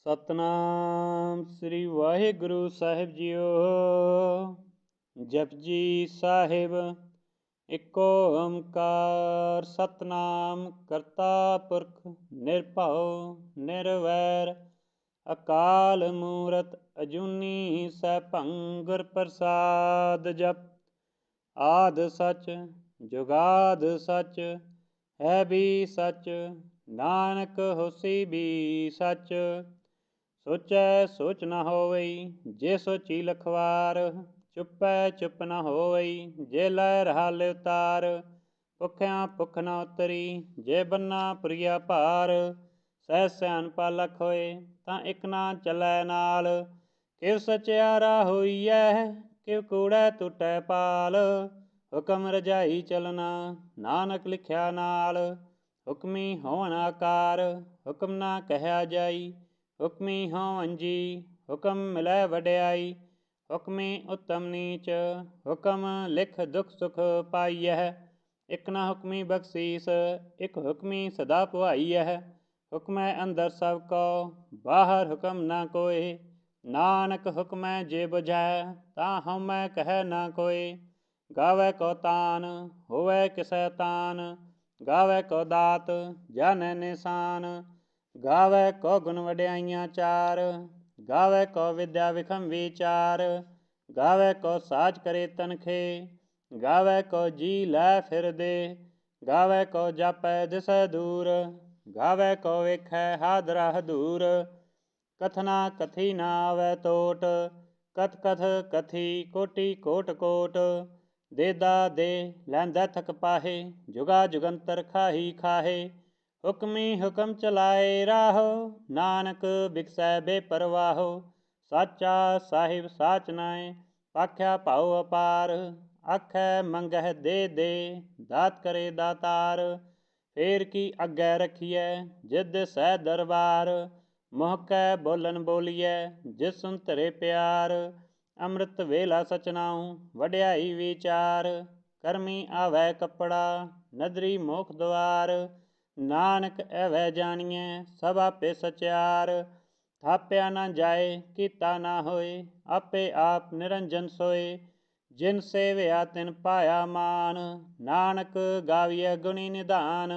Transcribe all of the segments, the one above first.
ਸਤਨਾਮ ਸ੍ਰੀ ਵਾਹਿਗੁਰੂ ਸਾਹਿਬ JIO. Japji Sahib. ਇੱਕ ਓੰਕਾਰ ਸਤਨਾਮ ਕਰਤਾ ਪੁਰਖ ਨਿਰਭਉ ਨਿਰਵੈਰ ਅਕਾਲ ਮੂਰਤ ਅਜੂਨੀ ਸੈਭੰ ਗੁਰ ਪ੍ਰਸਾਦ। ਜਪ ਆਦਿ ਸਚ ਜੁਗਾਦ ਸਚ ਹੈ ਵੀ ਸਚ ਨਾਨਕ ਹੋਸੀ ਵੀ ਸਚ। ਸੋਚੈ ਸੋਚ ਨ ਹੋਵਈ ਜੇ ਸੋਚੀ ਲਖਵਾਰ ਚੁੱਪੈ ਚੁੱਪ ਨ ਹੋਵਈ ਜੇ ਲੈ ਰਹਾਲ ਉਤਾਰ। ਭੁੱਖਿਆਂ ਭੁੱਖ ਨ ਉਤਰੀ ਜੇ ਬੰਨਾ ਪੁਰੀਆ ਭਾਰ। ਸਹਿ ਸਿਆਣਪਾ ਲਖ ਹੋਏ ਤਾਂ ਇਕ ਨਾ ਚੱਲੈ ਨਾਲ। ਕਿਵ ਸਚਿਆਰਾ ਹੋਈਐ ਕਿਵ ਕੂੜੈ ਟੁੱਟੈ ਪਾਲ। ਹੁਕਮ ਰਜਾਈ ਚਲਣਾ ਨਾਨਕ ਲਿਖਿਆ ਨਾਲ। ਹੁਕਮੀ ਹੋਵਨ ਆਕਾਰ ਹੁਕਮ ਨਾ ਕਹਿਆ ਜਾਈ। ਹੁਕਮੀ ਹੋਵਨ ਜੀ ਹੁਕਮ ਮਿਲੈ ਵਡਿਆਈ। ਹੁਕਮੀ ਉੱਤਮ ਨੀਚ ਹੁਕਮ ਲਿਖ ਦੁਖ ਸੁਖ ਪਾਈਐ। ਇਕ ਨਾ ਹੁਕਮੀ ਬਖਸ਼ੀਸ ਇਕ ਹੁਕਮੀ ਸਦਾ ਭਵਾਈਐ। ਹੁਕਮੈ ਅੰਦਰ ਸਭ ਕੋ ਬਾਹਰ ਹੁਕਮ ਨਾ ਕੋਇ। ਨਾਨਕ ਹੁਕਮੈ ਜੇ ਬੁਝੈ ਤਾਂ ਹਉਮੈ ਕਹਿ ਨਾ ਕੋਇ। ਗਾਵੈ ਕੋ ਤਾਨ ਹੋਵੈ ਕਿਸੈ ਤਾਨ ਗਾਵੈ ਕੋ ਦਾਤ ਜਾਣੈ ਨਿਸ਼ਾਨ। ਗਾਵੈ ਕੋ ਗੁਣ ਵਡਿਆਈਆਂ ਚਾਰ ਗਾਵੈ ਕੋ ਵਿਦਿਆ ਵਿਖਮ ਵਿਚਾਰ। ਗਾਵੈ ਕੋ ਸਾਜ ਕਰੇ ਤਨਖੇ ਗਾਵੈ ਕੋ ਜੀ ਲੈ ਫਿਰ ਦੇ। ਗਾਵੈ ਕੋ ਜਾਪੈ ਦਿਸੈ ਦੂਰ ਗਾਵੈ ਕੋ ਵੇਖੈ ਹਾਦਰਾ ਹਦੂਰ। ਕਥਨਾ ਕਥੀ ਨਾ ਆਵੈ ਟੋਟ ਕਥ ਕਥ ਕਥੀ ਕੋਟੀ ਕੋਟ ਕੋਟ। ਦੇਦਾ ਦੇ ਲੈਂਦਾ ਥਕ ਪਾਹੇ ਜੁਗਾ ਜੁਗੰਤਰ ਖਾਹੀ ਖਾਹੇ। ਹੁਕਮੀ ਹੁਕਮ ਚਲਾਏ ਰਾਹੋ ਨਾਨਕ ਬਿਕਸੈ ਬੇਪਰਵਾਹੋ। ਸਾਚਾ ਸਾਹਿਬ ਸਾਚ ਨਾਇ ਆਖਿਆ ਭਾਉ ਅਪਾਰ। ਆਖੈ ਮੰਗਹਿ ਦੇ ਦੇ ਦਾਤ ਕਰੇ ਦਾਤਾਰ। ਫੇਰ ਕੀ ਅੱਗੇ ਰਖੀਐ ਜਿਦ ਸਹਿ ਦਰਬਾਰ। ਮੁਹ ਕੈ ਬੋਲਣ ਬੋਲੀਐ ਜਿਸ ਸੁਨ ਧਰੇ ਪਿਆਰ। ਅੰਮ੍ਰਿਤ ਵੇਲਾ ਸਚਨਾਉ ਵਡਿਆਈ ਵਿਚਾਰ। ਕਰਮੀ ਆਵੈ ਕੱਪੜਾ ਨਦਰੀ ਮੋਖ ਦੁਆਰ। ਨਾਨਕ ਐਵੈ ਜਾਣੀਐ ਸਭ ਆਪੇ ਸਚਿਆਰ। ਥਾਪਿਆ ਨਾ ਜਾਏ ਕੀਤਾ ਨਾ ਹੋਏ ਆਪੇ ਆਪ ਨਿਰੰਜਨ ਸੋਏ। ਜਿਨ ਸੇਵਿਆ ਤਿਨ ਪਾਇਆ ਮਾਨ ਨਾਨਕ ਗਾਵੀਐ ਗੁਣੀ ਨਿਧਾਨ।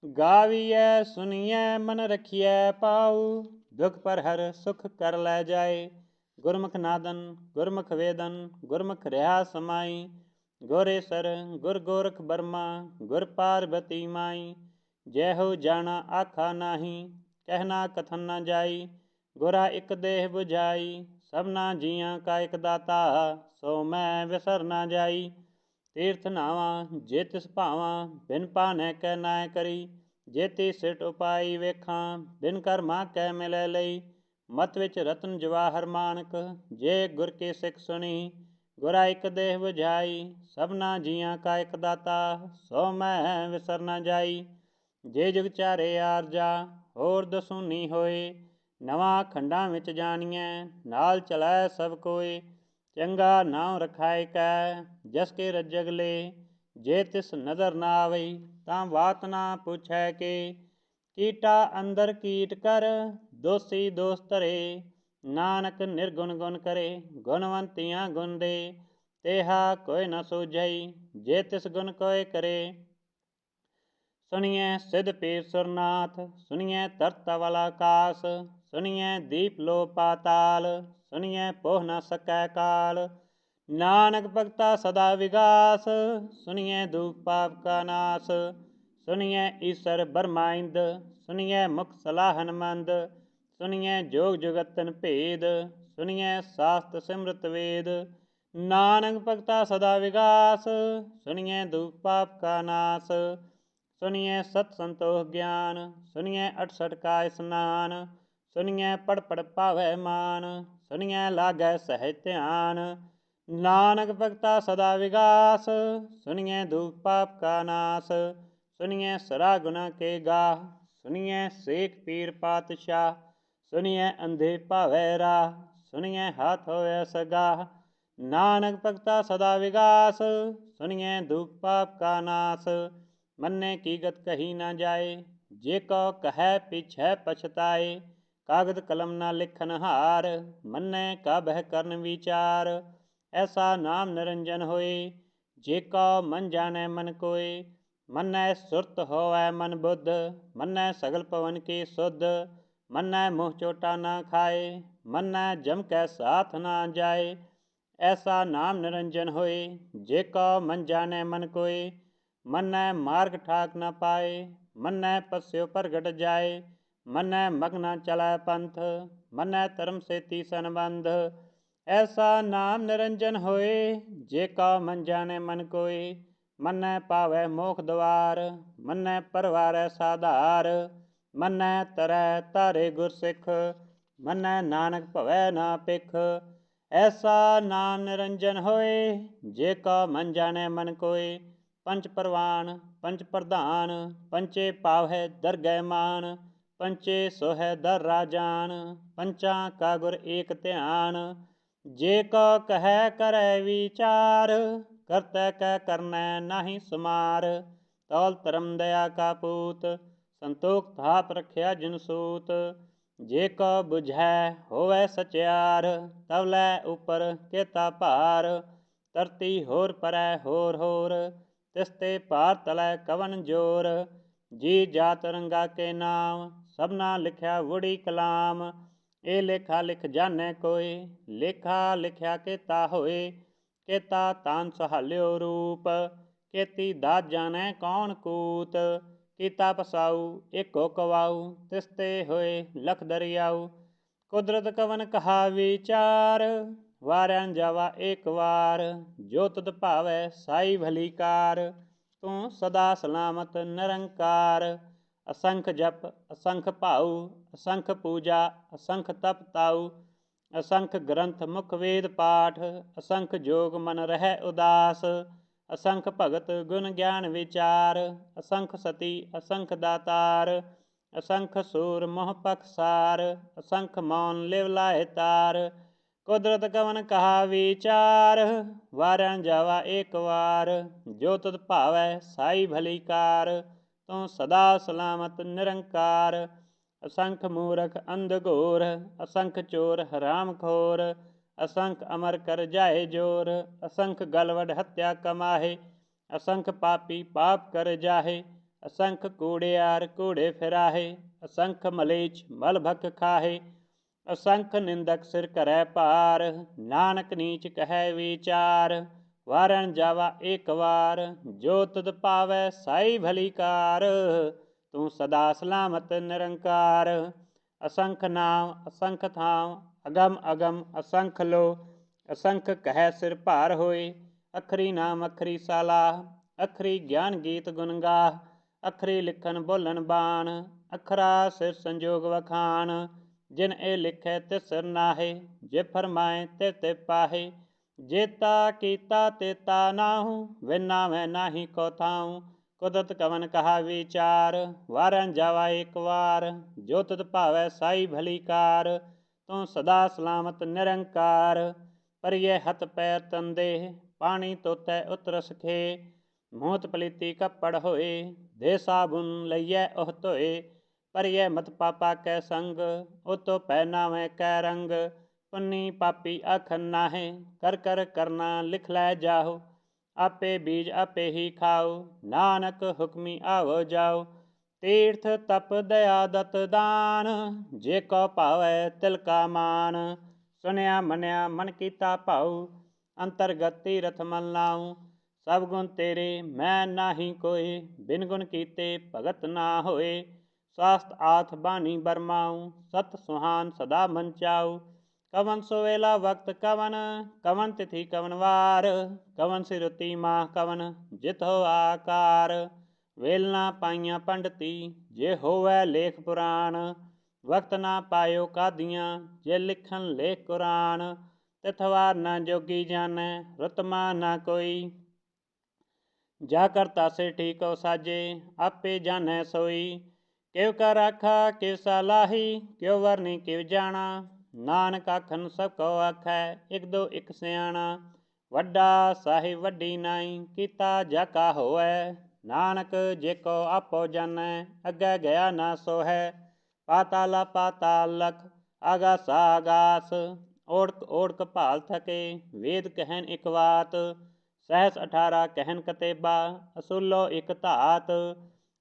ਗਾਵੀਐ ਸੁਣੀਐ ਮਨ ਰਖੀਐ ਪਾਉ ਦੁਖ ਪਰ ਹਰ ਸੁਖ ਕਰ ਲੈ ਜਾਏ। ਗੁਰਮੁਖ ਨਾਦਨ ਗੁਰਮੁਖ ਵੇਦਨ ਗੁਰਮੁਖ ਰਿਹਾ ਸਮਾਈ। ਗੁਰੇਸਰ ਗੁਰ ਗੋਰਖ ਬਰਮਾ ਗੁਰ ਪਾਰਬਤੀ ਮਾਈ। ਜੈਹੋ ਜਾਣਾ ਆਖਾ ਨਾਹੀ ਕਹਿਣਾ ਕਥਨ ਨਾ ਜਾਈ। ਗੁਰਾ ਇਕ ਦੇਹ 부ਝਾਈ ਸਭਨਾ ਜੀਆਂ ਕਾ ਇਕ ਦਾਤਾ ਸੋ ਮੈਂ ਵਿਸਰ ਨਾ ਜਾਈ। ਤੀਰਥ ਨਾਵਾਂ ਜੇ ਤਿਸ ਭਾਵਾਂ ਬਿਨ ਭਾਨੈ ਕੈ ਨਾਇ ਕਰੀ। ਜੇਤੀ ਸਿਟ ਉਪਾਈ ਵੇਖਾਂ ਬਿਨ ਕਰਮਾ ਕੈ ਮਿਲੈ ਲਈ। ਮਤ ਵਿੱਚ ਰਤਨ ਜਵਾਹਰ ਮਾਨਕ ਜੇ ਗੁਰ ਕੀ ਸਿੱਖ ਸੁਣੀ। ਗੁਰਾ ਇਕ ਦੇਹ 부ਝਾਈ ਸਭਨਾ ਜੀਆਂ ਕਾ ਇਕ ਦਾਤਾ ਸੋ ਮੈਂ ਵਿਸਰ ਨਾ ਜਾਈ। ਜੇ ਜੁਗ ਚਾਰੇ ਆਰਜਾ ਹੋਰ ਦਸੂਨੀ ਹੋਏ। ਨਵਾਂ ਖੰਡਾਂ ਵਿੱਚ ਜਾਣੀਐ ਨਾਲ ਚਲੈ ਸਭ ਕੋਇ। ਚੰਗਾ ਨਾਉ ਰਖਾਇ ਕੈ ਜਸ ਕੇ ਰੱਜਗ ਲੇ। ਜੇ ਤਿਸ ਨਦਰ ਨਾ ਆਵਈ ਤਾਂ ਬਾਤ ਨਾ ਪੁੱਛੈ ਕੇ। ਕੀਟਾ ਅੰਦਰ ਕੀਟ ਕਰ ਦੋਸੀ ਦੋਸ ਧਰੇ। ਨਾਨਕ ਨਿਰਗੁਣ ਗੁਣ ਕਰੇ ਗੁਣਵੰਤੀਆਂ ਗੁਣ ਦੇ। ਤੇਹਾ ਕੋਈ ਨ ਸੂਝਈ ਜੇ ਤਿਸ ਗੁਣ ਕੋਇ ਕਰੇ। ਸੁਣੀਐ ਸਿਧ ਪੀਰ ਸੁਰਨਾਥ ਸੁਣੀਐ ਧਰਤ ਤਵਲ ਆਕਾਸ। ਸੁਣੀਐ ਦੀਪ ਲੋ ਪਾਤਾਲ ਸੁਣੀਐ ਪੋਹ ਨ ਸਕੈ ਕਾਲ। ਨਾਨਕ ਭਗਤਾ ਸਦਾ ਵਿਗਾਸ ਸੁਣੀਐ ਦੂਖ ਪਾਪ ਕਾ ਨਾਸ। ਸੁਣੀਐ ਈਸਰ ਬਰਮਾ ਇੰਦ ਸੁਣੀਐ ਮੁਖ ਸਲਾਹਨ ਮੰਦ। ਸੁਣੀਐ ਜੋਗ ਜੁਗਤਨ ਭੇਦ ਸੁਣੀਐ ਸਾਸਤ ਸਿਮਰਤ ਵੇਦ। ਨਾਨਕ ਭਗਤਾ ਸਦਾ ਵਿਗਾਸ ਸੁਣੀਐ ਦੂਖ ਪਾਪ ਕਾ ਨਾਸ। ਸੁਣੀਐ ਸਤ ਸੰਤੋਖ ਗਿਆਨ ਸੁਣੀਐ 68 ਕਾ ਇਸਨਾਨ। ਸੁਣੀਐ ਪੜ ਪੜ ਭਾਵੈ ਮਾਨ ਸੁਣੀਐ ਲਾਗੈ ਸਹਿਜ ਧਿਆਨ। ਨਾਨਕ ਭਗਤਾ ਸਦਾ ਵਿਗਾਸ ਸੁਣੀਐ ਦੂਖ ਪਾਪ ਕਾ ਨਾਸ। ਸੁਣੀਐ ਸਰਾ ਗੁਨਾ ਕੇ ਗਾਹ ਸੁਣੀਐ ਸੇਖ ਪੀਰ ਪਾਤਸ਼ਾਹ। ਸੁਣੀਐ ਅੰਧੇ ਭਾਵੈ ਰਾਹ ਸੁਣੀਐ ਹਾਥ ਹੋਵੈ ਸਗਾਹ। ਨਾਨਕ ਭਗਤਾ ਸਦਾ ਵਿਗਾਸ ਸੁਣੀਐ ਦੁਖ ਪਾਪ ਕਾ ਨਾਸ। ਮੰਨੇ ਕੀ ਗਤ ਕਹੀ ਨਾ ਜਾਏ ਜੇ ਕੋ ਕਹੈ ਪਿਛੈ ਪਛਤਾਏ। ਕਾਗਦ ਕਲਮ ਨਾ ਲਿਖਨ ਹਾਰ, ਮੰਨੈ ਕਾ ਬਹਿ ਕਰਨ ਵਿਚਾਰ। ਐਸਾ ਨਾਮ ਨਿਰੰਜਨ ਹੋਏ, ਜੇ ਕਉ ਮਨ ਜਾਣੈ ਮਨ ਕੋਇ। ਮੰਨੈ ਸੁਰਤ ਹੋਵੈ ਮਨ ਬੁੱਧ, ਮੰਨੈ ਸਗਲ ਪਵਨ ਕੀ ਸੁਧ। ਮੰਨੈ ਮੋਹ ਚੋਟਾ ਨਾ ਖਾਏ, ਮੰਨੈ ਜਮ ਕੈ ਸਾਥ ਨਾ ਜਾਏ। ਐਸਾ ਨਾਮ ਨਿਰੰਜਨ ਹੋਏ, ਜੇ ਕਉ ਮਨ ਜਾਣੈ ਮਨ ਕੋਇ। ਮੰਨੈ ਮਾਰਗ ਠਾਕ ਨ ਪਾਏ, ਮੰਨੈ ਪਸਿਓ ਪ੍ਰਗਟ ਜਾਏ। ਮੰਨੈ ਮਗਨਾ ਚਲੈ ਪੰਥ, ਮੰਨੈ ਧਰਮ ਸੇਤੀ ਸੰਬੰਧ। ਐਸਾ ਨਾਮ ਨਿਰੰਜਨ ਹੋਏ, ਜੇ ਕਉ ਮਨ ਜਾਣੈ ਮਨ ਕੋਇ। ਮੰਨੈ ਪਾਵੈ ਮੋਖ ਦੁਆਰ, ਮੰਨੈ ਪਰਵਾਰੈ ਸਾਧਾਰ। ਮੰਨੈ ਤਰੈ ਤਾਰੇ ਗੁਰ ਸਿੱਖ, ਮੰਨੈ ਨਾਨਕ ਭਵੈ ਨਾ ਪਿਖ। ਐਸਾ ਨਾਮ ਨਿਰੰਜਨ ਹੋਏ, ਜੇ ਕਉ ਮਨ ਜਾਣੈ ਮਨ ਕੋਇ। ਪੰਚ ਪਰਵਾਨ ਪੰਚ ਪ੍ਰਧਾਨ, ਪੰਚੇ ਪਾਵਹਿ ਦਰਗਹਿ ਮਾਨ। ਪੰਚੇ ਸੋਹੈ ਦਰ ਰਾਜਾਨ, ਪੰਚਾਂ ਕਾ ਗੁਰ ਏਕ ਧਿਆਨ। ਜੇ ਕਉ ਕਹੈ ਕਰੈ ਵਿਚਾਰ, ਕਰਤੈ ਕੈ ਕਰਨੈ ਨਾਹੀ ਸੁਮਾਰ। ਤੌਲ ਧਰਮ ਦਇਆ ਕਾ ਪੂਤ, ਸੰਤੋਖ ਥਾਪ ਰਖਿਆ ਜਿਨ ਸੂਤ। ਜੇ ਕਉ ਬੁਝੈ ਹੋਵੈ ਸਚਿਆਰ, ਤਵ ਲੈ ਉਪਰ ਕੇਤਾ ਭਾਰ। ਧਰਤੀ ਹੋਰ ਪਰੈ ਹੋਰ ਹੋਰ, ਤਿਸ ਤੇ ਭਾਰ ਤਲੈ ਕਵਨ ਜੋਰ। ਜੀ ਜਾਤ ਰੰਗਾ ਕੇ ਨਾਮ, ਸਭਨਾ ਲਿਖਿਆ ਵੁੜੀ ਕਲਾਮ। ਇਹ ਲੇਖਾ ਲਿਖ ਜਾਣੈ ਕੋਇ, ਲੇਖਾ ਲਿਖਿਆ ਕੇਤਾ ਹੋਏ। ਕੇਤਾ ਤਾਨ ਸਹਾਲਿਓ ਰੂਪ, ਕੇਤੀ ਦਾਤ ਜਾਣੈ ਕੌਣ ਕੂਤ। ਕੀਤਾ ਪਸਾਊ ਏਕੋ ਕਵਾਊ, ਤਿਸ ਤੇ ਹੋਏ ਲਖ ਦਰਿਆਊ। ਕੁਦਰਤ ਕਵਨ ਕਹਾ ਵਿਚਾਰ, ਵਾਰਿਆ ਨ ਜਾਵਾ ਏਕ ਵਾਰ। ਜੋ ਤੁਧ ਭਾਵੈ ਸਾਈ ਭਲੀ ਕਾਰ, ਤੂੰ ਸਦਾ ਸਲਾਮਤ ਨਿਰੰਕਾਰ। ਅਸੰਖ ਜਪ ਅਸੰਖ ਭਾਊ, ਅਸੰਖ ਪੂਜਾ ਅਸੰਖ ਤਪ ਤਾਊ। ਅਸੰਖ ਗ੍ਰੰਥ ਮੁਖ ਵੇਦ ਪਾਠ, ਅਸੰਖ ਜੋਗ ਮਨ ਰਹਿ ਉਦਾਸ। ਅਸੰਖ ਭਗਤ ਗੁਣ ਗਿਆਨ ਵਿਚਾਰ, ਅਸੰਖ ਸਤੀ ਅਸੰਖ ਦਾਤਾਰ। ਅਸੰਖ ਸੂਰ ਮੋਹ ਪਖਸਾਰ, ਅਸੰਖ ਮੌਨ ਲਿਵ ਲਾਹਿ ਤਾਰ। ਕੁਦਰਤ ਕਵਨ ਕਹਾ ਵਿਚਾਰ, ਵਾਰਿਆ ਨ ਜਾਵਾ ਏਕ ਵਾਰ। ਜੋ ਤੁਧ ਭਾਵੈ ਸਾਈ ਭਲੀ ਕਾਰ, ਤੂੰ ਸਦਾ ਸਲਾਮਤ ਨਿਰੰਕਾਰ। ਅਸੰਖ ਮੂਰਖ ਅੰਧ ਘੋਰ, ਅਸੰਖ ਚੋਰ ਹਰਾਮ ਖੋਰ। ਅਸੰਖ ਅਮਰ ਕਰ ਜਾਏ ਜੋਰ, ਅਸੰਖ ਗਲਵਡ ਹੱਤਿਆ ਕਮਾਹੇ। ਅਸੰਖ ਪਾਪੀ ਪਾਪ ਕਰ ਜਾਹੇ, ਅਸੰਖ ਕੂੜਿਆਰ ਕੂੜੇ ਫਿਰਾਹੇ। ਅਸੰਖ ਮਲੇਛ ਮਲ ਭਖ ਖਾਹੇ, ਅਸੰਖ ਨਿੰਦਕ ਸਿਰ ਕਰੈ ਭਾਰ। ਨਾਨਕ ਨੀਚ ਕਹੈ ਵਿਚਾਰ, ਵਾਰਿਆ ਨ ਜਾਵਾ ਏਕ ਵਾਰ। ਜੋ ਤੁਧ ਭਾਵੈ ਸਾਈ ਭਲੀ ਕਾਰ, ਤੂੰ ਸਦਾ ਸਲਾਮਤ ਨਿਰੰਕਾਰ। ਅਸੰਖ ਨਾਮ ਅਸੰਖ ਥਾਮ, ਅਗਮ ਅਗਮ ਅਸੰਖ ਲੋ। ਅਸੰਖ ਕਹਿ ਸਿਰ ਭਾਰ ਹੋਏ, ਅੱਖਰੀ ਨਾਮ ਅੱਖਰੀ ਸਾਲਾਹ। ਅੱਖਰੀ ਗਿਆਨ ਗੀਤ ਗੁਣ ਗਾਹ, ਅੱਖਰੀ ਲਿਖਣ ਬੋਲਣ ਬਾਣ। ਅੱਖਰਾ ਸਿਰ ਸੰਜੋਗ ਵਖਾਣ, ਜਿਨ ਇਹ ਲਿਖੈ ਤਿਸ ਸਿਰ ਨਾਹੇ। ਜੇ ਫਰਮਾਏ ਤਿਵ ਤਿਵ ਪਾਹੇ, ਜੇਤਾ ਕੀਤਾ ਤੇਤਾ ਨਾਹੂ। ਵਿਨ ਨਾਵੈ ਨਾਹੀ ਕੋ ਥਾਊ, ਕੁਦਰਤ ਕਵਨ ਕਹਾ ਵਿਚਾਰ। ਵਾਰਿਆ ਨ ਜਾਵਾ ਏਕ ਵਾਰ, ਜੋ ਤੁਧ ਭਾਵੈ ਸਾਈ ਭਲੀ ਕਾਰ। ਤੂੰ ਸਦਾ ਸਲਾਮਤ ਨਿਰੰਕਾਰ। ਪਰਿਐ ਹੱਥ ਪੈਰ ਤਨ ਦੇਹ, ਪਾਣੀ ਧੋਤੈ ਉਤਰਸ ਖੇ। ਮੂਤ ਪਲੀਤੀ ਕੱਪੜ ਹੋਏ, ਦੇ ਸਾਬੁਨ ਲਈਐ ਉਹ ਧੋਏ। ਪਰਿਐ ਮਤ ਪਾਪਾ ਕੈ ਸੰਗ, ਉਤੋਂ ਪਹਿਨਾਵੈ ਕੈ ਰੰਗ। ਪੁੰਨੀ ਪਾਪੀ ਆਖਨ ਨਾਹੇ, ਕਰ ਕਰ ਕਰਨਾ ਲਿਖ ਲੈ ਜਾਹੋ। ਆਪੇ ਬੀਜ ਆਪੇ ਹੀ ਖਾਓ, ਨਾਨਕ ਹੁਕਮੀ ਆਵੋ ਜਾਓ। ਤੀਰਥ ਤਪ ਦਇਆ ਦਤ ਦਾਨ, ਜੇ ਕੋ ਭਾਵੈ ਤਿਲ ਕਾ ਮਾਨ। ਸੁਨਿਆ ਮੰਨਿਆ ਮਨ ਕੀਤਾ ਭਾਊ, ਅੰਤਰਗਤ ਤੀਰਥ ਮਲ ਨਾਊ। ਸਭ ਗੁਣ ਤੇਰੇ ਮੈਂ ਨਾਹੀ ਕੋਇ, ਬਿਨ ਗੁਣ ਕੀਤੇ ਭਗਤ ਨਾ ਹੋਏ। ਸਵਾਸਤ ਆਥ ਬਾਣੀ ਬਰਮਾਊ, ਸਤ ਸੁਹਾਨ ਸਦਾ ਮਨ ਚਾਊ। ਕਵਨ ਸੋਵੇਲਾ ਵਕਤ ਕਵਨ, ਕਵਨ ਤਿਥि ਕਵਨ ਵਾਰ। ਕਵਨ ਸਿਰੁਤੀ ਮਾਹ ਕਵਨ, ਜਿਤ ਹੋ ਆਕਾਰ। ਵੇਲਣਾ ਪਾਈਆਂ ਪੰਡਤੀ, ਜੇ ਹੋਵੈ ਲੇਖ ਪੁਰਾਣ। ਵਕਤ ਨਾ ਪਾਇਓ ਕਾਦੀਆਂ, ਜੇ ਲਿਖਣ ਲੇਖ ਕੁਰਾਨ। ਤਿਥ ਵਾਰ ਨਾ ਜੋਗੀ ਜਾਣੈ, ਰੁਤਮਾ ਨਾ ਕੋਈ। ਜਾ ਕਰਤਾ ਸੇ ਠੀਕੋ ਸਾਜੇ, ਆਪੇ ਜਾਣੈ ਸੋਈ। ਕਿਵ ਕਰ ਆਖਾ ਕਿਵ ਸਲਾਹੀ, ਕਿਉ ਵਰਨੀ ਕਿਵ ਜਾਣਾ। ਨਾਨਕ ਆਖਨ ਸਭ ਕੋ ਆਖੈ, ਇਕ ਦੋ ਇਕ ਸਿਆਣਾ। ਵੱਡਾ ਸਾਹਿਬ ਵੱਡੀ ਨਾਈ, ਕੀਤਾ ਜਾ ਕਾ ਹੋਵੈ। ਨਾਨਕ ਜੇ ਕੋ ਆਪੋ ਜਾਣੈ, ਅੱਗੇ ਗਿਆ ਨਾ ਸੋਹੈ। ਪਾਤਾਲਾ ਪਾਤਾਲ ਲਖ ਆਗਾਸਾ ਆਗਾਸ। ਓੜਕ ਓੜਕ ਭਾਲ ਥਕੇ ਵੇਦ ਕਹਿਨ ਇਕ ਵਾਤ। ਸਹਿਸ 18 ਕਹਿਨ ਕਤੇਬਾ ਅਸੂਲੋ ਇਕ ਧਾਤ।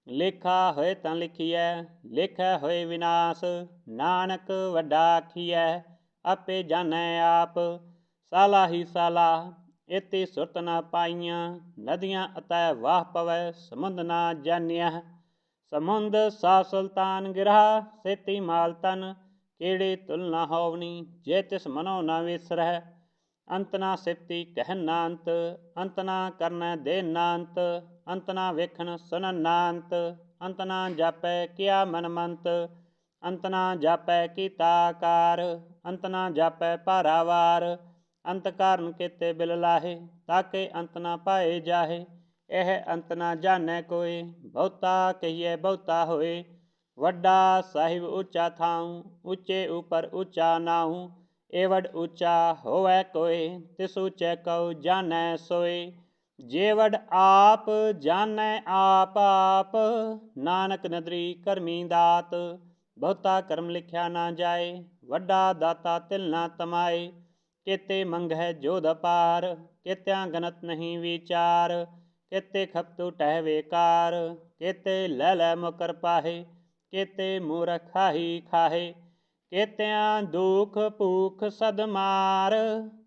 ਲੇਖਾ ਹੋਏ ਤਾਂ ਲਿਖੀਐ ਲੇਖੈ ਹੋਏ ਵਿਨਾਸ਼। ਨਾਨਕ ਵੱਡਾ ਆਖੀਐ ਆਪੇ ਜਾਣੈ ਆਪ। ਸਾਲਾ ਹੀ ਸਾਲਾ ਇਤੀ ਸੁਰਤ ਨਾ ਪਾਈਆਂ। ਨਦੀਆਂ ਅਤੈ ਵਾਹ ਪਵੈ ਸਮੁੰਦ ਨਾ ਜਾਣਿਆ। ਸਮੁੰਦ ਸਾ ਸੁਲਤਾਨ ਗਿਰਾ ਸੇਤੀ ਮਾਲ ਤਨ। ਕਿਹੜੇ ਤੁਲ ਨਾ ਹੋਵਨੀ ਜੇ ਤਿਸ ਮਨੋ ਨਾ ਵਿਸਰੈ। ਅੰਤ ਨਾ ਸਿਫਤੀ ਕਹਿਨ ਨਾ ਅੰਤ ਅੰਤ ਨਾ ਕਰਨੈ ਦੇਨ ਨਾ ਅੰਤ। ਅੰਤ ਨਾ ਵੇਖਣ ਸੁਣਨ ਨਾ ਅੰਤ ਅੰਤ ਨਾ ਜਾਪੈ ਕਿਆ ਮਨ ਮੰਤ। ਅੰਤ ਨਾ ਜਾਪੈ ਕੀਤਾ ਆਕਾਰ ਅੰਤ ਨਾ ਜਾਪੈ ਭਾਰਾਵਾਰ। ਅੰਤ ਕਾਰਨ ਕੀਤੇ ਬਿਲ ਲਾਹੇ ਤਾਕੇ ਅੰਤ ਨਾ ਪਾਏ ਜਾਹੇ। ਇਹ ਅੰਤ ਨਾ ਜਾਣੈ ਕੋਇ ਬਹੁਤਾ ਕਹੀਐ ਬਹੁਤਾ ਹੋਏ। ਵੱਡਾ ਸਾਹਿਬ ਉੱਚਾ ਥਾਉ ਉੱਚੇ ਉਪਰ ਉੱਚਾ ਨਾਉ। ਏਵਡ ਉੱਚਾ ਹੋਵੈ ਕੋਇ ਤਿਸ ਉੱਚੈ ਕਉ ਜਾਣੈ ਸੋਇ। ਜੇਵਡ ਆਪ ਜਾਣੈ ਆਪ ਆਪ ਨਾਨਕ ਨਦਰੀ ਕਰਮੀ ਦਾਤ। ਬਹੁਤਾ ਕਰਮ ਲਿਖਿਆ ਨਾ ਜਾਏ ਵੱਡਾ ਦਾਤਾ ਤਿਲ ਨਾ ਤਮਾਏ। ਕੇਤੇ ਮੰਗਹਿ ਜੋਧ ਅਪਾਰ ਕੇਤਿਆਂ ਗਨਤ ਨਹੀਂ ਵਿਚਾਰ। ਕੇਤੇ ਖਪਤੂ ਟਹਿ ਵੇਕਾਰ ਕੇਤੇ ਲੈ ਲੈ ਮੁਕਰ ਪਾਹੇ। ਕੇਤੇ ਮੂਰਖ ਖਾਹੀ ਖਾਹੇ ਕੇਤਿਆਂ ਦੁਖ ਭੂਖ ਸਦ ਮਾਰ।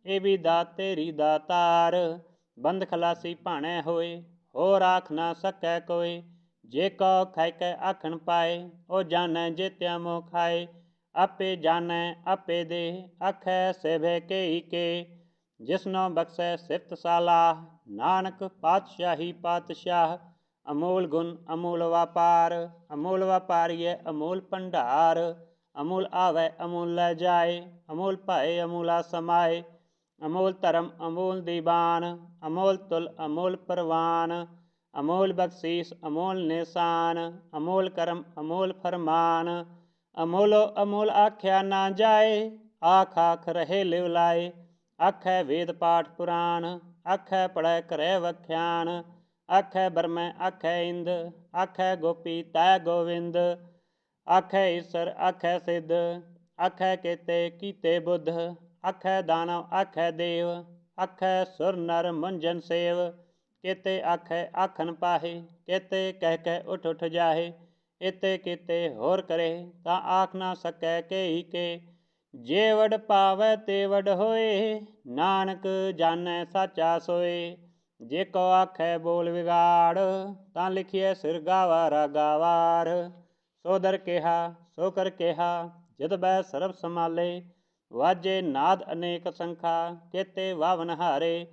ਇਹ ਵੀ ਦਾਤ ਤੇਰੀ ਦਾਤਾਰ ਬੰਦ ਖਲਾਸੀ ਭਾਣੈ ਹੋਏ। ਹੋਰ ਆਖ ਨਾ ਸਕੈ ਕੋਇ ਜੇ ਕਉ ਖਾਇਕੈ ਆਖਣ ਪਾਏ। ਉਹ ਜਾਣੈ ਜੇਤਿਆਂ ਮੋਹ ਖਾਏ ਆਪੇ ਜਾਣੈ ਆਪੇ ਦੇ ਆਖੈ ਸੇਭੇ ਕੇਈ ਕੇ। ਜਿਸਨੋ ਬਖਸ਼ੈ ਸਿਫਤ ਸਾਲਾਹ ਨਾਨਕ ਪਾਤਸ਼ਾਹੀ ਪਾਤਸ਼ਾਹ। ਅਮੋਲ ਗੁਣ ਅਮੋਲ ਵਾਪਾਰ ਅਮੋਲ ਵਾਪਾਰੀਐ ਅਮੋਲ ਭੰਡਾਰ। ਅਮੋਲ ਆਵੈ ਅਮੋਲ ਲੈ ਜਾਏ ਅਮੋਲ ਭਾਏ ਅਮੋਲਾ ਸਮਾਏ। ਅਮੋਲ ਧਰਮ ਅਮੋਲ ਦੀਵਾਨ ਅਮੋਲ ਤੁਲ ਅਮੋਲ ਪ੍ਰਵਾਨ। ਅਮੋਲ ਬਖਸ਼ੀਸ ਅਮੋਲ ਨਿਸ਼ਾਨ ਅਮੋਲ ਕਰਮ ਅਮੋਲ ਫਰਮਾਨ। ਅਮੋਲੋ ਅਮੋਲ ਆਖਿਆ ਨਾ ਜਾਏ ਆਖ ਆਖ ਰਹੇ ਲਿਵ ਲਾਏ। ਆਖੈ ਵੇਦ ਪਾਠ ਪੁਰਾਣ ਆਖੈ ਪੜ੍ਹੈ ਕਰੈ ਵਖਿਆਨ। ਆਖੈ ਬਰਮੈ ਆਖੈ ਇੰਦ ਆਖੈ ਗੋਪੀ ਤੈ ਗੋਵਿੰਦ। ਆਖੈ ਈਸਰ ਆਖੈ ਸਿੱਧ ਆਖੈ ਕੇਤੇ ਕੀਤੇ ਬੁੱਧ। ਆਖੈ ਦਾਨਵ ਆਖੈ ਦੇਵ ਆਖੈ ਸੁਰ ਨਰ ਮੁੰਜਨ ਸੇਵ। ਕੇਤੇ ਆਖੈ ਆਖਣ ਪਾਹੇ ਕੇਤੇ ਕਹਿ ਕਹਿ ਉਠ ਉਠ ਜਾਹੇ। ਇਤੇ ਕੀਤੇ ਹੋਰ ਕਰੇ ਤਾਂ ਆਖ ਨਾ ਸਕੈ ਕੇਈ ਕੇ। ਜੇ ਵਡ ਪਾਵੈ ਤੇ ਵਡ ਹੋਏ ਨਾਨਕ ਜਾਣੈ ਸਾਚਾ ਸੋਏ। ਜੇ ਕੋ ਆਖੈ ਬੋਲ ਵਿਗਾੜ ਤਾਂ ਲਿਖੀਐ ਸਿਰ ਗਾਵਾ ਗਾਵਾਰ। ਸੋ ਦਰ ਕਿਹਾ ਸੋ ਕਰ ਕਿਹਾ ਜਦ ਬੈ ਸਰਬ ਸੰਭਾਲੇ। ਵਾਜੇ ਨਾਦ ਅਨੇਕ ਸੰਖਾ ਕੇਤੇ ਵਾਵਨ ਹਾਰੇ।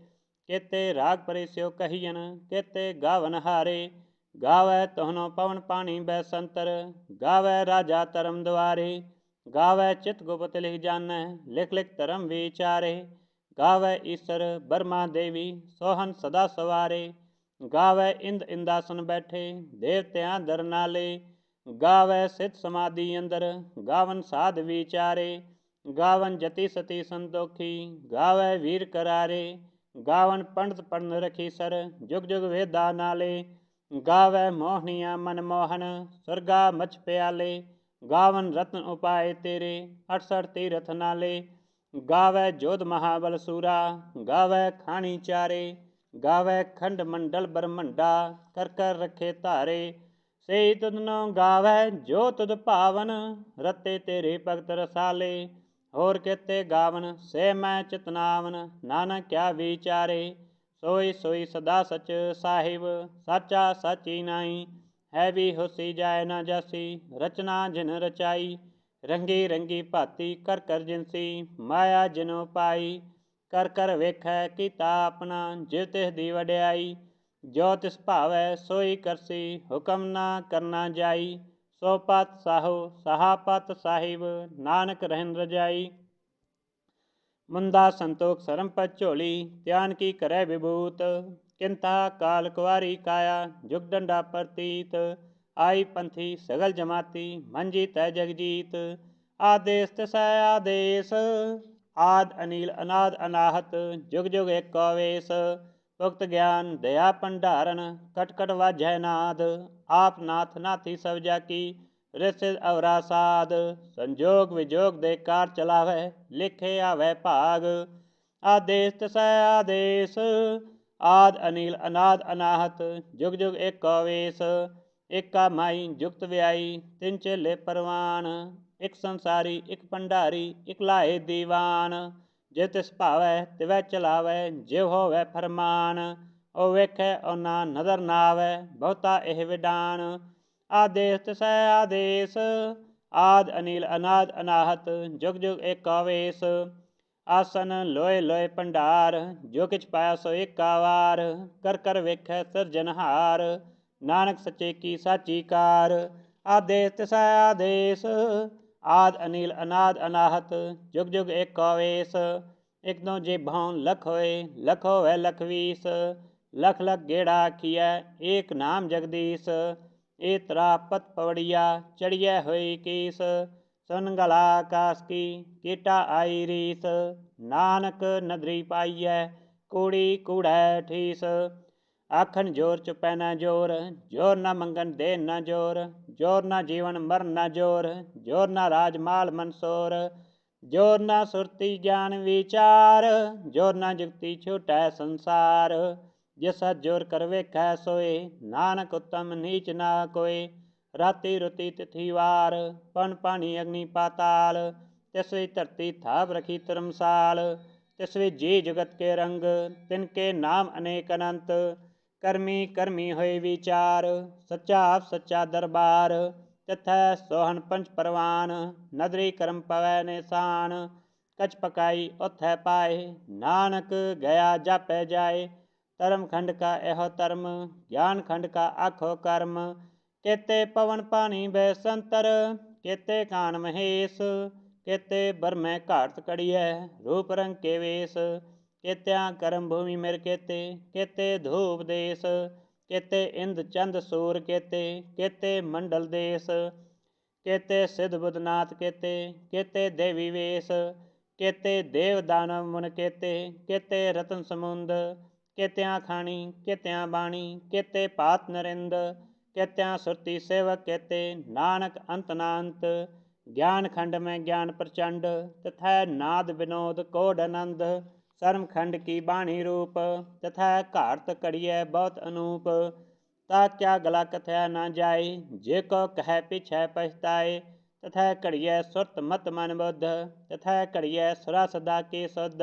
ਕੇਤੇ ਰਾਗ ਪਰੇ ਸਿਓ ਕਹੀਅਨ ਕੇਤੇ ਗਾਵਨ ਹਾਰੇ। ਗਾਵੈ ਤੋਹਨੋ ਪਵਨ ਪਾਣੀ ਬੈ ਸੰਤਰ ਗਾਵੈ ਰਾਜਾ ਧਰਮ ਦੁਆਰੇ। ਗਾਵੈ ਚਿਤ ਗੁਪਤ ਲਿਖ ਜਾਣੈ ਲਿਖ ਲਿਖ ਧਰਮ ਵਿਚਾਰੇ। ਗਾਵੈ ਈਸਰ ਬਰਮਾ ਦੇਵੀ ਸੋਹਨ ਸਦਾ ਸਵਾਰੇ। ਗਾਵੈ ਇੰਦ ਇੰਦਾਸਨ ਬੈਠੇ ਦੇਵਤਿਆਂ ਦਰ ਨਾਲੇ। ਗਾਵੈ ਸਿਧ ਸਮਾਧੀ ਅੰਦਰ ਗਾਵਨ ਸਾਧ ਵਿਚਾਰੇ। ਗਾਵਨ ਜਤੀ ਸਤੀ ਸੰਤੋਖੀ ਗਾਵੈ ਵੀਰ ਕਰਾਰੇ। ਗਾਵਨ ਪੰਡਤ ਪੜਨ ਰਖੀ ਸਰ ਜੁਗ ਜੁਗ ਵੇਦਾ ਨਾਲੇ। ਗਾਵੈ ਮੋਹਨੀਆ ਮਨ ਮੋਹਨ ਸੁਰਗਾ ਮਛ ਪਿਆਲੇ। ਗਾਵਨ ਰਤਨ ਉਪਾਏ ਤੇਰੇ 68 ਤੀਰਥ ਨਾਲੇ। ਗਾਵੈ ਜੋਧ ਮਹਾਬਲ ਸੂਰਾ ਗਾਵੈ ਖਾਣੀ ਚਾਰੇ। ਗਾਵੈ ਖੰਡ ਮੰਡਲ ਬ੍ਰਹਮੰਡਾ ਕਰ ਕਰ ਰੱਖੇ ਧਾਰੇ। ਸਈ ਤੁਧਨੋ ਗਾਵੈ ਜੋ ਤੁਧ ਭਾਵਨ ਰਤੇ ਤੇਰੇ ਭਗਤ ਰਸਾਲੇ। ਹੋਰ ਕੇਤੇ ਗਾਵਨ ਸੇ ਮੈਂ ਚਿਤਨਾਵਨ ਨਾਨਕ ਕਿਆ ਵਿਚਾਰੇ। ਸੋਈ ਸੋਈ ਸਦਾ ਸਚ ਸਾਹਿਬ ਸਾਚਾ ਸਾਚੀ ਨਾਈ। ਹੈ ਵੀ ਹੋਸੀ ਜਾਏ ਨਾ ਜਾਸੀ ਰਚਨਾ ਜਿਨ ਰਚਾਈ। ਰੰਗੀ ਰੰਗੀ ਭਾਤੀ ਕਰ ਕਰ ਜਿਨਸੀ ਮਾਇਆ ਜਿਨੋ ਪਾਈ। ਕਰ ਕਰ ਵੇਖੈ ਕੀਤਾ ਆਪਣਾ ਜਿਵ ਤਿਸ ਦੀ ਵਡਿਆਈ। ਜੋ ਤਿਸ ਭਾਵੈ ਸੋਈ ਕਰਸੀ ਹੁਕਮ ਨਾ ਕਰਨਾ ਜਾਈ। ਸੋ ਪਤ ਸਾਹੋ ਸਹਾ ਪਤ ਸਾਹਿਬ ਨਾਨਕ ਰਹਿਨ ਰਜਾਈ। ਮੁੰਦਾ ਸੰਤੋਖ ਸਰਮ ਪਤ ਝੋਲੀ ਧਿਆਨ ਕੀ ਕਰੈ ਵਿਭੂਤ। ਕਿੰਤਾ ਕਾਲ ਕੁਵਾਰੀ ਕਾਇਆ ਜੁਗ ਡੰਡਾ ਪ੍ਰਤੀਤ। ਆਈ ਪੰਥੀ ਸਗਲ ਜਮਾਤੀ ਮੰਜੀ ਤੈ ਜਗਜੀਤ। ਆਦੇਸ ਤਿਸੈ ਆਦੇਸ ਆਦ ਅਨੀਲ ਅਨਾਦ ਅਨਾਹਤ ਜੁਗ ਜੁਗ ਏਕੋ ਵੇਸ। ਭੁਗਤ ਗਿਆਨ ਦਇਆ ਭੰਡਾਰਨ ਕਟ ਕਟ ਵਾਜੈ ਨਾਦ। ਆਪ ਨਾਥ ਨਾਥੀ ਸਭ ਜਾ ਕੀ ਰਿਸਿ ਅਵਰਾ ਸਾਧ। ਸੰਜੋਗ ਵਿਜੋਗ ਦੇ ਕਾਰ ਚਲਾਵੈ, ਲਿਖੇ ਆਵੈ ਭਾਗ। ਆਦੇਸ ਤਿਸੈ ਆਦੇਸ, ਆਦ ਅਨੀਲ ਅਨਾਦ ਅਨਾਹਤ। ਜੁਗ ਜੁਗ ਏਕੋ ਵੇਸ, ਏਕਾ ਮਾਈ ਜੁਗਤ ਵਿਆਈ। ਤਿੰਨ ਚੇਲੇ ਪਰਵਾਨ, ਇੱਕ ਸੰਸਾਰੀ ਇੱਕ ਭੰਡਾਰੀ। ਇੱਕ ਲਾਏ ਦੀਵਾਨ, ਜੇ ਤਿਸ ਭਾਵੈ ਤਿਵੈ ਚਲਾਵੈ। ਜਿਵ ਹੋਵੈ ਫਰਮਾਨ, ਉਹ ਵੇਖੈ ਉਹਨਾਂ ਨਦਰ ਨਾ ਆਵੈ। ਬਹੁਤਾ ਇਹ ਵਿਡਾਨ, ਆਦੇਸ ਤਿਸੈ ਆਦੇਸ, ਆਦ ਅਨੀਲ ਅਨਾਦ ਅਨਾਹਤ। ਜੁਗ ਜੁਗ ਏਕੋ ਵੇਸ, ਆਸਨ ਲੋਏ ਲੋਏ ਭੰਡਾਰ। ਜੋ ਕਿਛ ਪਾਇਆ ਸੋ ਏਕਾ ਵਾਰ, ਕਰ ਕਰ ਵੇਖੈ ਸਿਰਜਨਹਾਰ। ਨਾਨਕ ਸੱਚੇ ਕੀ ਸਾਚੀ ਕਾਰ, ਆਦੇਸ ਤਿਸੈ ਆਦੇਸ, ਆਦ ਅਨੀਲ ਅਨਾਦ ਅਨਾਹਤ। ਜੁਗ ਜੁਗ ਏਕੋ ਵੇਸ, ਇੱਕ ਦੋ ਜੇਭੋਂ ਲਖ ਹੋਏ। ਲਖ ਹੋਵੈ ਲਖ ਵੀਸ, ਲਖ ਲਖ ਗੇੜਾ ਆਖੀਐ। ਏਕ ਨਾਮ ਜਗਦੀਸ਼, ਏ ਤਰਾ ਪਤ ਪਵੜੀਆ। ਚੜੀਐ ਹੋਈ ਕੀਸ, ਸੁਨ ਗਲਾ ਆਕਾਸ ਕੀ। ਕੀਟਾ ਆਈ ਰੀਸ, ਨਾਨਕ ਨਦਰੀ ਪਾਈਐ। ਕੂੜੀ ਕੂੜੈ ਠੀਸ, ਆਖਣ ਜੋਰ ਚੁਪੈ ਨਾ ਜੋਰ। ਜੋਰ ਨਾ ਮੰਗਣ ਦੇਣ ਨਾ ਜੋਰ, ਜੋਰ ਨਾ ਜੀਵਨ ਮਰਨ ਨਾ ਜੋਰ। ਜੋਰ ਨਾ ਰਾਜ ਮਾਲ ਮਨਸੋਰ, ਜੋਰ ਨਾ ਸੁਰਤੀ ਗਿਆਨ ਵਿਚਾਰ। ਜੋਰ ਨਾ ਜੁਗਤੀ ਛੂਟੈ ਸੰਸਾਰ, ਜਿਸ ਜੋਰ ਕਰ ਵੇਖੈ ਸੋਏ। ਨਾਨਕ ਉਤਮ ਨੀਚ ਨਾ ਕੋਏ, ਰਾਤੀ ਰੁਤੀ ਤਿਥੀ ਵਾਰ। ਪਨ ਪਾਣੀ ਅਗਨੀ ਪਾਤਾਲ, ਤਿਸ ਵਿੱਚ ਧਰਤੀ ਥਾਪ ਰਖੀ ਧਰਮਸਾਲ। ਤਿਸ ਵਿੱਚ ਜੀ ਜੁਗਤ ਕੇ ਰੰਗ, ਤਿਨ ਕੇ ਨਾਮ ਅਨੇਕ ਅਨੰਤ। ਕਰਮੀ ਕਰਮੀ ਹੋਏ ਵਿਚਾਰ, ਸੱਚਾ ਆਪ ਸੱਚਾ ਦਰਬਾਰ। ਤਿਥੈ ਸੋਹਣ ਪੰਚ ਪਰਵਾਨ, ਨਦਰੀ ਕਰਮ ਪਵੈ ਨਿਸ਼ਾਨ। ਕਛ ਪਕਾਈ ਉਥੈ ਪਾਏ, ਨਾਨਕ ਗਿਆ ਜਾਪੈ ਜਾਏ। ਧਰਮ ਖੰਡ ਕਾ ਇਹੋ ਧਰਮ, ਗਿਆਨ ਖੰਡ ਕਾ ਆਖੋ ਕਰਮ। ਕੇਤੇ ਪਵਨ ਪਾਣੀ ਬੈ ਸੰਤਰ, ਕੇਤੇ ਕਾਨ ਮਹੇਸ਼। ਕੇਤੇ ਬਰਮੈ ਘਾਟ ਕੜੀਐ, ਰੂਪ ਰੰਗ ਕੇ ਵੇਸ। ਕੇਤਿਆਂ ਕਰਮ ਭੂਮੀ ਮਿਰ ਕੇਤੇ, ਕੇਤੇ ਧੂਪ ਦੇਸ। ਕੇਤੇ ਇੰਦ ਚੰਦ ਸੂਰ ਕੇਤੇ, ਕੇਤੇ ਮੰਡਲ ਦੇਸ। ਕੇਤੇ ਸਿਧ ਬੁਧ ਨਾਥ ਕੇਤੇ, ਕੇਤੇ ਦੇਵੀ ਵੇਸ। ਕੇਤੇ ਦੇਵ ਦਾਨਵ ਮੁਨ ਕੇਤੇ, ਕੇਤੇ ਰਤਨ ਸਮੁੰਦ। ਕੇਤਿਆਂ ਖਾਣੀ ਕੇਤਿਆਂ ਬਾਣੀ, ਕੇਤੇ ਪਾਤ ਨਰਿੰਦ। ਕੇਤਿਆਂ ਸੁਰਤੀ ਸੇਵਕ ਕੇਤੇ, ਨਾਨਕ ਅੰਤ ਨਾ ਅੰਤ। ਗਿਆਨ ਖੰਡ ਮੈਂ ਗਿਆਨ ਪ੍ਰਚੰਡ, ਤਥੈ ਨਾਦ ਵਿਨੋਦ ਕੋਡ ਆਨੰਦ। ਸਰਮ ਖੰਡ ਕੀ ਬਾਣੀ ਰੂਪ, ਤਥੈ ਘਾੜਤ ਘੜੀਐ ਬਹੁਤ ਅਨੂਪ। ਤਾ ਕਿਆ ਗਲਾ ਕਥਿਆ ਨਾ ਜਾਏ, ਜੇ ਕੋ ਕਹਿ ਪਿਛੈ ਪਛਤਾਏ। ਤਥੈ ਘੜੀਐ ਸੁਰਤ ਮਤ ਮਨ ਬੁੱਧ, ਤਥੈ ਘੜੀਐ ਸੁਰਾ ਸਦਾ ਕੀ ਸੁਧ।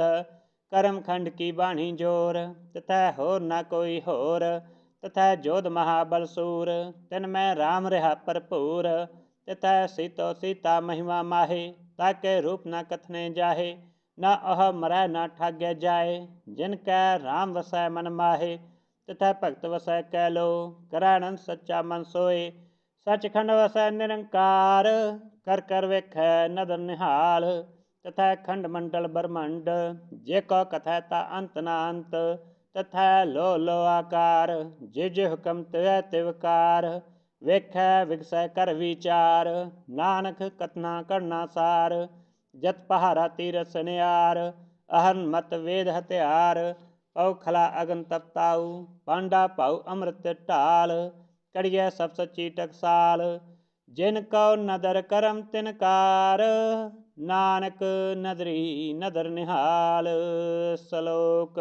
ਕਰਮ ਖੰਡ ਕੀ ਬਾਣੀ ਜੋਰ, ਤਥੈ ਹੋਰ ਨਾ ਕੋਈ ਹੋਰ। ਤਥੈ ਜੋਧ ਮਹਾਬਲ ਸੂਰ, ਤਿਨ ਮੈਂ ਰਾਮ ਰਿਹਾ ਭਰਪੂਰ। ਤਥੈ ਸੀਤੋ ਸੀਤਾ ਮਹਿਮਾ ਮਾਹੇ, ਤਾਕੇ ਰੂਪ ਨਾ ਕਥਨੇ ਜਾਹੇ। ਨਾ ਉਹ ਮਰੈ ਨਾ ਠਾਗੈ ਜਾਏ, ਜਿਨ ਕੈ ਰਾਮ ਵਸੈ ਮਨ ਮਾਹੇ। ਤਥੈ ਭਗਤ ਵਸੈ ਕਹਿ ਲੋ, ਕਰੈ ਅਨੰਦ ਸੱਚਾ ਮਨ ਸੋਏ। ਸੱਚਖੰਡ ਵਸੈ ਨਿਰੰਕਾਰ, ਕਰ ਕਰ ਵੇਖੈ ਨਦਰ ਨਿਹਾਲ। ਤਥੈ ਖੰਡ ਮੰਡਲ ਬ੍ਰਹਮੰਡ, ਜੇ ਕੋ ਕਥੈ ਤਾ ਅੰਤ ਨਾ ਅੰਤ। ਤਥੈ ਲੋ ਲੋ ਆਕਾਰ, ਜਿਵ ਜਿਵ ਹੁਕਮ ਤਿਵੈ ਤਿਵ ਕਾਰ। ਵੇਖੈ ਵਿਗਸੈ ਕਰ ਵਿਚਾਰ, ਨਾਨਕ ਕਥਨਾ ਕਰਨਾ ਸਾਰ। ਜਤ ਪਹਾਰਾ ਤੀਰਥ ਸਨਿਆਰ, ਅਹਰਨ ਮਤ ਵੇਦ ਹਥਿਆਰ। ਪਉ ਖਲਾ ਅਗਨ ਤਪਤਾਉ, ਪਾਂਡਾ ਭਾਉ ਅੰਮ੍ਰਿਤ ਢਾਲ। ਕੜੀਐ ਸਭ ਸੱਚੀ ਟਕਸਾਲ, ਜਿਨ ਕਉ ਨਦਰ ਕਰਮ ਤਿਨ ਕਾਰ। ਨਾਨਕ ਨਦਰੀ ਨਦਰ ਨਿਹਾਲ। ਸਲੋਕ।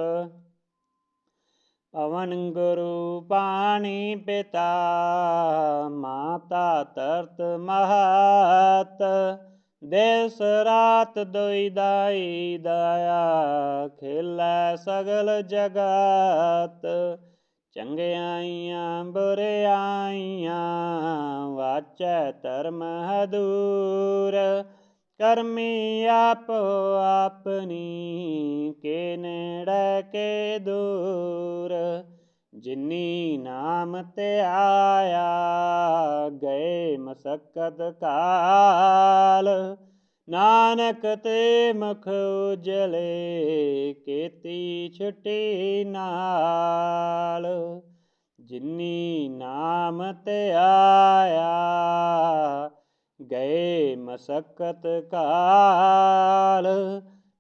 ਪਵਨ ਗੁਰੂ ਪਾਣੀ ਪਿਤਾ, ਮਾਤਾ ਧਰਤ ਮਹਤ। ਦਿਸ ਰਾਤ ਦੁਇ ਦਾਈ ਦਾਇਆ, ਖੇਲੈ ਸਗਲ ਜਗਤ। ਚੰਗਿਆਈਆਂ ਬੁਰਿਆਈਆਂ, ਵਾਚੈ ਧਰਮ ਹਦੂਰ। ਕਰਮੀ ਆਪੋ ਆਪਣੀ, ਕੇ ਨੇੜੇ ਕੇ ਦੂਰ। ਜਿਨੀ ਨਾਮ ਧਿਆਇਆ, ਗਏ ਮਸਕਤ ਕਾਲ। ਨਾਨਕ ਤੇ ਮੁਖ ਉਜਲੇ, ਕੀਤੀ ਛੁਟੀ ਨਾਲ। ਜਿਨੀ ਨਾਮ ਧਿਆਇਆ, ਗਏ ਮਸਕਤ ਕਾਲ।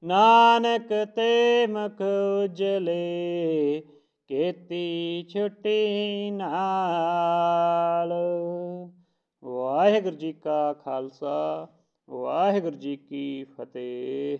ਨਾਨਕ ਤੇ ਮੁਖ ਉਜਲੇ, ਕੀਤੀ ਛੁਟੀ ਨਾਲ। ਵਾਹਿਗੁਰੂ ਜੀ ਕਾ ਖਾਲਸਾ ਵਾਹਿਗੁਰੂ ਜੀ ਕੀ ਫਤਿਹ।